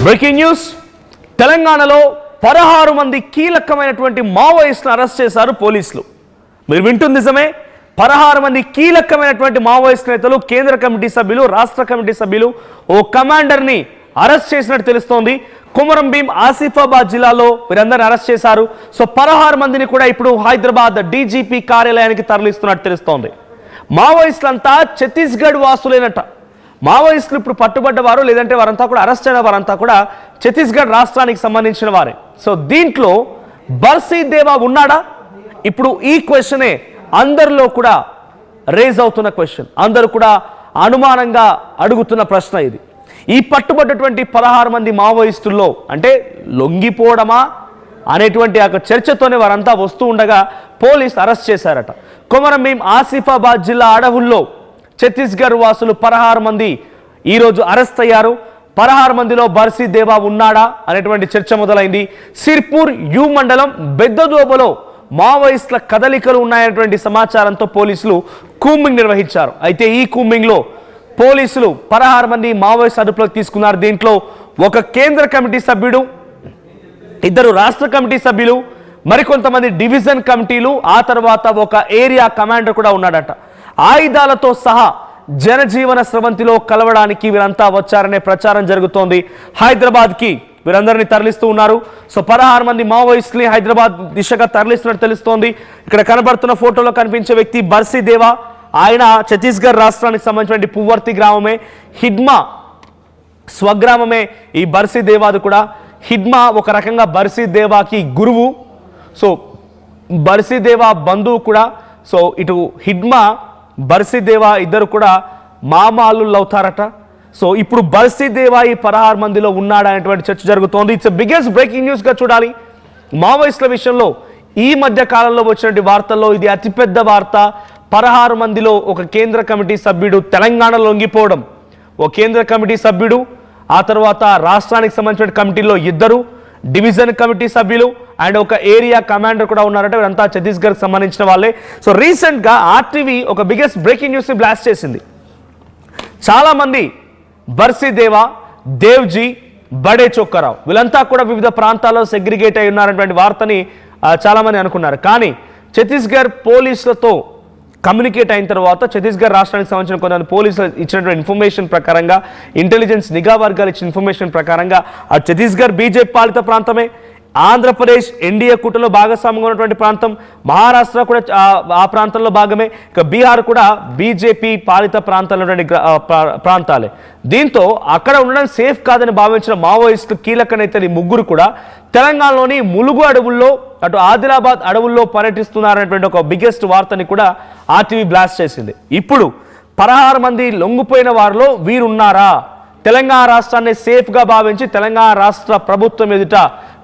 Breaking news. తెలంగాణలో 16 మంది కీలకమైనటువంటి మావోయిస్టులను అరెస్ట్ చేశారు పోలీసులు. మీరు వింటుంది నిజమే. 16 మంది కీలకమైనటువంటి మావోయిస్ట్ నేతలు, కేంద్ర కమిటీ సభ్యులు, రాష్ట్ర కమిటీ సభ్యులు, ఓ కమాండర్ని అరెస్ట్ చేసినట్టు తెలుస్తోంది. కుమరం భీం ఆసిఫాబాద్ జిల్లాలో వీరందరిని అరెస్ట్ చేశారు. సో 16 మందిని కూడా ఇప్పుడు హైదరాబాద్ డీజీపీ కార్యాలయానికి తరలిస్తున్నట్టు తెలుస్తోంది. మావోయిస్టులంతా ఛత్తీస్గఢ్ వాసులేనట. మావోయిస్టులు ఇప్పుడు పట్టుబడ్డ వారు, లేదంటే వారంతా కూడా అరెస్ట్ అయిన వారంతా కూడా ఛత్తీస్గఢ్ రాష్ట్రానికి సంబంధించిన వారే. సో దీంట్లో బర్సీ దేవా ఉన్నాడా? ఇప్పుడు ఈ క్వశ్చనే అందరిలో కూడా రేజ్ అవుతున్న క్వశ్చన్, అందరూ కూడా అనుమానంగా అడుగుతున్న ప్రశ్న ఇది. ఈ పట్టుబడ్డటువంటి 16 మంది మావోయిస్టుల్లో అంటే లొంగిపోవడమా అనేటువంటి ఒక చర్చతోనే వారంతా వస్తూ ఉండగా పోలీసు అరెస్ట్ చేశారట. కొమరం భీం ఆసిఫాబాద్ జిల్లా అడవుల్లో ఛత్తీస్గఢ్ వాసులు 16 మంది ఈరోజు అరెస్ట్ అయ్యారు. 16 మందిలో బర్సీ దేవా ఉన్నాడా అనేటువంటి చర్చ మొదలైంది. సిర్పూర్ యు మండలం బెద్దదోబలో మావోయిస్టుల కదలికలు ఉన్నాయనేటువంటి సమాచారంతో పోలీసులు కూంబింగ్ నిర్వహించారు. అయితే ఈ కూంబింగ్లో పోలీసులు 16 మంది మావోయిస్ట్ అదుపులోకి తీసుకున్నారు. దీంట్లో ఒక కేంద్ర కమిటీ సభ్యుడు, 2 రాష్ట్ర కమిటీ సభ్యులు, మరికొంతమంది డివిజన్ కమిటీలు, ఆ తర్వాత ఒక ఏరియా కమాండర్ కూడా ఉన్నాడట. ఆయుధాలతో సహా జనజీవన స్రవంతిలో కలవడానికి వీరంతా వచ్చారనే ప్రచారం జరుగుతోంది. హైదరాబాద్కి వీరందరినీ తరలిస్తూ ఉన్నారు. సో 16 మంది మావోయిస్టుని హైదరాబాద్ దిశగా తరలిస్తున్నట్టు తెలుస్తోంది. ఇక్కడ కనబడుతున్న ఫోటోలో కనిపించే వ్యక్తి బర్సీ దేవా. ఆయన ఛత్తీస్గఢ్ రాష్ట్రానికి సంబంధించిన పువ్వర్తి గ్రామమే, హిడ్మా స్వగ్రామమే ఈ బర్సీ దేవాది కూడా. హిడ్మా ఒక రకంగా బర్సీ దేవాకి గురువు. సో బర్సీ దేవా బంధువు కూడా. సో ఇటు హిడ్మా బర్సీ దేవా ఇద్దరు కూడా మామాళ్ళు అవుతారట. సో ఇప్పుడు బర్సీ దేవా ఈ 16 మందిలో ఉన్నాడా అనేటువంటి చర్చ జరుగుతోంది. ఇట్స్ బిగ్గెస్ట్ బ్రేకింగ్ న్యూస్గా చూడాలి. మావోయిస్టుల విషయంలో ఈ మధ్య కాలంలో వచ్చినటువంటి వార్తల్లో ఇది అతిపెద్ద వార్త. 16 మందిలో ఒక కేంద్ర కమిటీ సభ్యుడు తెలంగాణలో లొంగిపోవడం, ఓ కేంద్ర కమిటీ సభ్యుడు, ఆ తర్వాత రాష్ట్రానికి సంబంధించిన కమిటీలో 2 డివిజన్ కమిటీ సభ్యులు అండ్ ఒక ఏరియా కమాండర్ కూడా ఉన్నారట. వీరంతా ఛత్తీస్గఢ్కి సంబంధించిన వాళ్ళే. సో రీసెంట్గా ఆర్టీవీ ఒక బిగ్గెస్ట్ బ్రేకింగ్ న్యూస్ని బ్లాస్ట్ చేసింది. చాలామంది బర్సీ దేవా, దేవ్జీ, బడే చొక్కరావు వీళ్ళంతా కూడా వివిధ ప్రాంతాల్లో సెగ్రిగేట్ అయి ఉన్నారనేటువంటి వార్తని చాలామంది అనుకున్నారు. కానీ ఛత్తీస్గఢ్ పోలీసులతో కమ్యూనికేట్ అయిన తర్వాత ఛత్తీస్గఢ్ రాష్ట్రానికి సంబంధించిన కొంతమంది పోలీసులు ఇచ్చినటువంటి ఇన్ఫర్మేషన్ ప్రకారంగా, ఇంటెలిజెన్స్ నిఘా వర్గాలు ఇచ్చిన ఇన్ఫర్మేషన్ ప్రకారంగా ఆ ఛత్తీస్గఢ్ బీజేపీ పాలిత ప్రాంతమే, ఆంధ్రప్రదేశ్ ఎన్డీఏ కూటమిలో భాగస్వామ్యంగా ఉన్నటువంటి ప్రాంతం, మహారాష్ట్ర కూడా ఆ ప్రాంతంలో భాగమే, ఇక బీహార్ కూడా బీజేపీ పాలిత ప్రాంతాల్లో ప్రాంతాలే. దీంతో అక్కడ ఉండడం సేఫ్ కాదని భావించిన మావోయిస్టులు కీలక నేతలు 3 కూడా తెలంగాణలోని ములుగు అడవుల్లో, అటు ఆదిలాబాద్ అడవుల్లో పర్యటిస్తున్నారనేటువంటి ఒక బిగ్గెస్ట్ వార్తని కూడా ఆర్టీవీ బ్లాస్ట్ చేసింది. ఇప్పుడు 16 మంది లొంగిపోయిన వారిలో వీరున్నారా? తెలంగాణ రాష్ట్రాన్ని సేఫ్గా భావించి తెలంగాణ రాష్ట్ర ప్రభుత్వం ఎదుట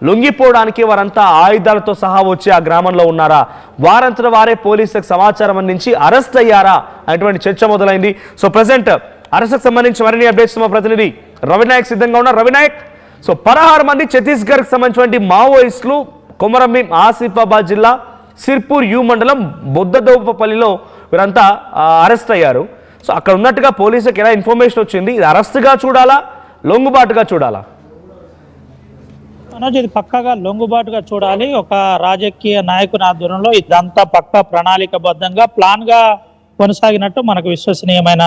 లొంగిపోవడానికి వారంతా ఆయుధాలతో సహా వచ్చి ఆ గ్రామంలో ఉన్నారా? వారంతట వారే పోలీసులకు సమాచారం అందించి అరెస్ట్ అయ్యారా అనేటువంటి చర్చ మొదలైంది. సో ప్రజెంట్ అరెస్ట్కి సంబంధించి మరిన్ని అప్డేట్స్ మా ప్రతినిధి రవినాయక్ సిద్ధంగా ఉన్నారు. రవినాయక్, సో 16 మంది ఛత్తీస్గఢ్కి సంబంధించిన మావోయిస్టులు కొమరం భీం ఆసిఫాబాద్ జిల్లా సిర్పూర్ యు మండలం బొద్దదోపపల్లిలో వీరంతా అరెస్ట్ అయ్యారు. సో అక్కడ ఉన్నట్టుగా పోలీసులకు ఎలా ఇన్ఫర్మేషన్ వచ్చింది? ఇది అరెస్ట్గా చూడాలా, లొంగుబాటుగా చూడాలా? మనోజ్, ఇది పక్కగా లొంగుబాటుగా చూడాలి. ఒక రాజకీయ నాయకుని ఆధ్వర్యంలో ఇదంతా పక్కా ప్రణాళికబద్ధంగా ప్లాన్ గా కొనసాగినట్టు మనకు విశ్వసనీయమైన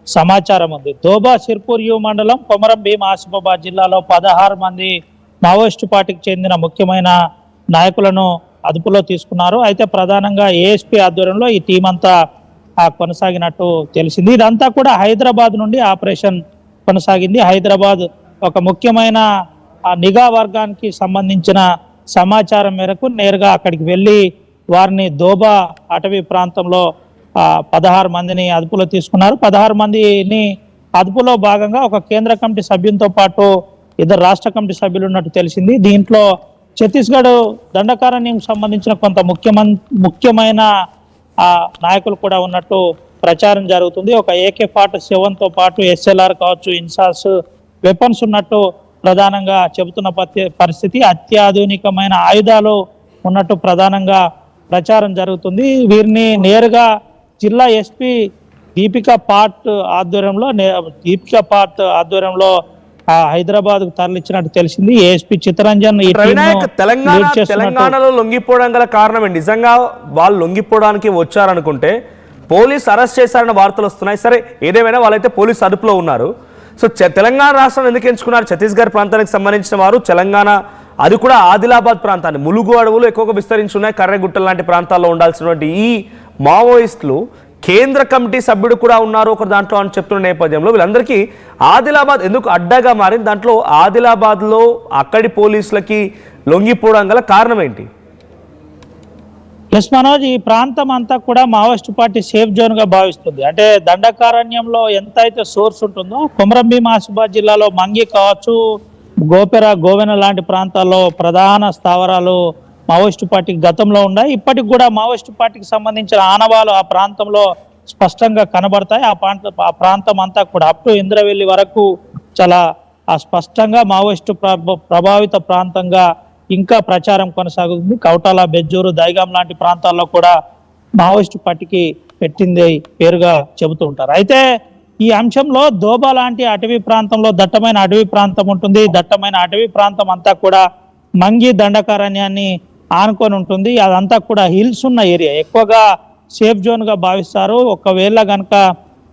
సమాచారం ఉంది. దోబా సిర్పూర్ యు మండలం కొమరం భీం ఆసిఫాబాద్ జిల్లాలో 16 మంది మావోయిస్టు పార్టీకి చెందిన ముఖ్యమైన నాయకులను అదుపులో తీసుకున్నారు. అయితే ప్రధానంగా ఏఎస్పీ ఆధ్వర్యంలో ఈ టీం అంతా కొనసాగినట్టు తెలిసింది. ఇదంతా కూడా హైదరాబాద్ నుండి ఆపరేషన్ కొనసాగింది. హైదరాబాద్ ఒక ముఖ్యమైన నిఘా వర్గానికి సంబంధించిన సమాచారం మేరకు నేరుగా అక్కడికి వెళ్ళి వారిని దోబా అటవీ ప్రాంతంలో 16 మందిని అదుపులో తీసుకున్నారు. 16 మందిని అదుపులో భాగంగా ఒక కేంద్ర కమిటీ సభ్యులతో పాటు 2 రాష్ట్ర కమిటీ సభ్యులు ఉన్నట్టు తెలిసింది. దీంట్లో ఛత్తీస్గఢ్ దండకారణ్యం సంబంధించిన కొంత ముఖ్యమైన నాయకులు కూడా ఉన్నట్టు ప్రచారం జరుగుతుంది. ఒక AK-47తో పాటు SLR కావచ్చు, ఇన్సాస్ వెపన్స్ ఉన్నట్టు ప్రధానంగా చెబుతున్న పరిస్థితి. అత్యాధునికమైన ఆయుధాలు ఉన్నట్టు ప్రధానంగా ప్రచారం జరుగుతుంది. వీరిని నేరుగా జిల్లా ఎస్పీ దీపికా పాట్ ఆధ్వర్యంలో హైదరాబాద్ కు తరలించినట్టు తెలిసింది. ఏఎస్పీ చిత్తరంజన్ ఈ రవినాయక్, టీంను లీడ్ చేస్తున్నట్టు. తెలంగాణలో లొంగిపోవడం గల కారణం ఏంటి? నిజంగా వాళ్ళు లొంగిపోవడానికి వచ్చారనుకుంటే పోలీస్ అరెస్ట్ చేశారన్న వార్తలు వస్తున్నాయి. సరే, ఏదేమైనా వాళ్ళైతే పోలీస్ అదుపులో ఉన్నారు. సో తెలంగాణ రాష్ట్రాన్ని ఎందుకు ఎంచుకున్నారు? ఛత్తీస్గఢ్ ప్రాంతానికి సంబంధించిన వారు తెలంగాణ, అది కూడా ఆదిలాబాద్ ప్రాంతాన్ని, ములుగు అడవులు ఎక్కువగా విస్తరించి ఉన్నాయి, కర్రెగుట్టలు లాంటి ప్రాంతాల్లో ఉండాల్సినటువంటి ఈ మావోయిస్టులు కేంద్ర కమిటీ సభ్యుడు కూడా ఉన్నారు ఒక దాంట్లో అని చెప్తున్న నేపథ్యంలో వీళ్ళందరికీ ఆదిలాబాద్ ఎందుకు అడ్డాగా మారింది? దాంట్లో ఆదిలాబాద్లో అక్కడి పోలీసులకి లొంగిపోవడం గల కారణం ఏంటి? ఎస్ మనోజ్, ఈ ప్రాంతం అంతా కూడా మావోయిస్టు పార్టీ సేఫ్ జోన్ గా భావిస్తుంది. అంటే దండకారణ్యంలో ఎంత అయితే సోర్స్ ఉంటుందో, కొమరంభీం ఆసిఫాబాద్ జిల్లాలో మంగి కావచ్చు, గోపెర, గోవెన లాంటి ప్రాంతాల్లో ప్రధాన స్థావరాలు మావోయిస్టు పార్టీకి గతంలో ఉన్నాయి. ఇప్పటికి కూడా మావోయిస్టు పార్టీకి సంబంధించిన ఆనవాలు ఆ ప్రాంతంలో స్పష్టంగా కనబడతాయి. ఆ ప్రాంతం అంతా కూడా అప్ టు ఇంద్రవెల్లి వరకు చాలా స్పష్టంగా మావోయిస్టు ప్రభావిత ప్రాంతంగా ఇంకా ప్రచారం కొనసాగుతుంది. కౌటాల, బెజ్జూరు, దైగాం లాంటి ప్రాంతాల్లో కూడా మావోయిస్టు పార్టీకి పెట్టింది పేరుగా చెబుతూ ఉంటారు. అయితే ఈ అంశంలో దోబా లాంటి అటవీ ప్రాంతంలో దట్టమైన అటవీ ప్రాంతం ఉంటుంది. దట్టమైన అటవీ ప్రాంతం అంతా కూడా మంగి దండకారణ్యాన్ని ఆనుకొని ఉంటుంది. అదంతా కూడా హిల్స్ ఉన్న ఏరియా, ఎక్కువగా సేఫ్ జోన్ గా భావిస్తారు. ఒకవేళ కనుక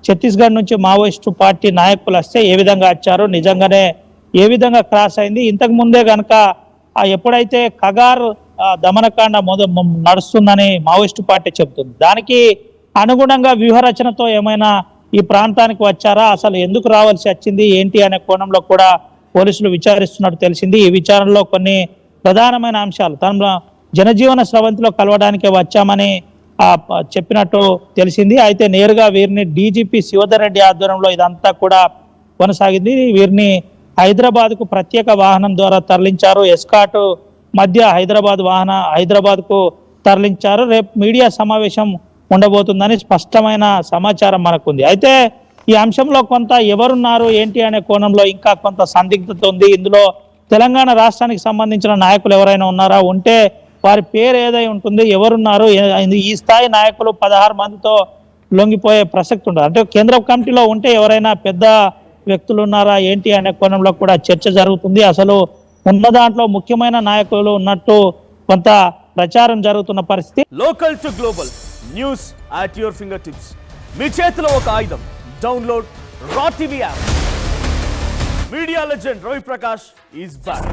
ఛత్తీస్గఢ్ నుంచి మావోయిస్టు పార్టీ నాయకులు వస్తే ఏ విధంగా వచ్చారు, నిజంగానే ఏ విధంగా క్రాస్ అయింది? ఇంతకు ముందే కనుక ఎప్పుడైతే కగార్ దమనకాండ నడుస్తుందని మావోయిస్టు పార్టీ చెబుతుంది, దానికి అనుగుణంగా వ్యూహరచనతో ఏమైనా ఈ ప్రాంతానికి వచ్చారా, అసలు ఎందుకు రావాల్సి వచ్చింది ఏంటి అనే కోణంలో కూడా పోలీసులు విచారిస్తున్నట్టు తెలిసింది. ఈ విచారణలో కొన్ని ప్రధానమైన అంశాలు, తన జనజీవన స్రవంతిలో కలవడానికి వచ్చామని చెప్పినట్టు తెలిసింది. అయితే నేరుగా వీరిని డీజీపీ శివధర్ రెడ్డి ఆధ్వర్యంలో ఇదంతా కూడా కొనసాగింది. వీరిని హైదరాబాద్కు ప్రత్యేక వాహనం ద్వారా తరలించారు. ఎస్కాట్ మధ్య హైదరాబాద్కు తరలించారు. రేపు మీడియా సమావేశం ఉండబోతుందని స్పష్టమైన సమాచారం మనకుంది. అయితే ఈ అంశంలో కొంత ఎవరున్నారు ఏంటి అనే కోణంలో ఇంకా కొంత సందిగ్ధత ఉంది. ఇందులో తెలంగాణ రాష్ట్రానికి సంబంధించిన నాయకులు ఎవరైనా ఉన్నారా, ఉంటే వారి పేరు ఏదై ఉంటుంది, ఎవరున్నారు? ఈ స్థాయి నాయకులు 16 మందితో లొంగిపోయే ప్రసక్తి ఉండదు. అంటే కేంద్ర కమిటీలో ఉంటే ఎవరైనా పెద్ద వ్యక్తులు ఉన్నారా ఏంటి అనే కోణంలో కూడా చర్చ జరుగుతుంది. అసలు ఉన్న దాంట్లో ముఖ్యమైన నాయకులు ఉన్నట్టు కొంత ప్రచారం జరుగుతున్న పరిస్థితి. Local to global news at your finger tips. మీ చేతిలో ఒక ఆయుధం. Download Raw TV app. Media legend Ravi Prakash is back.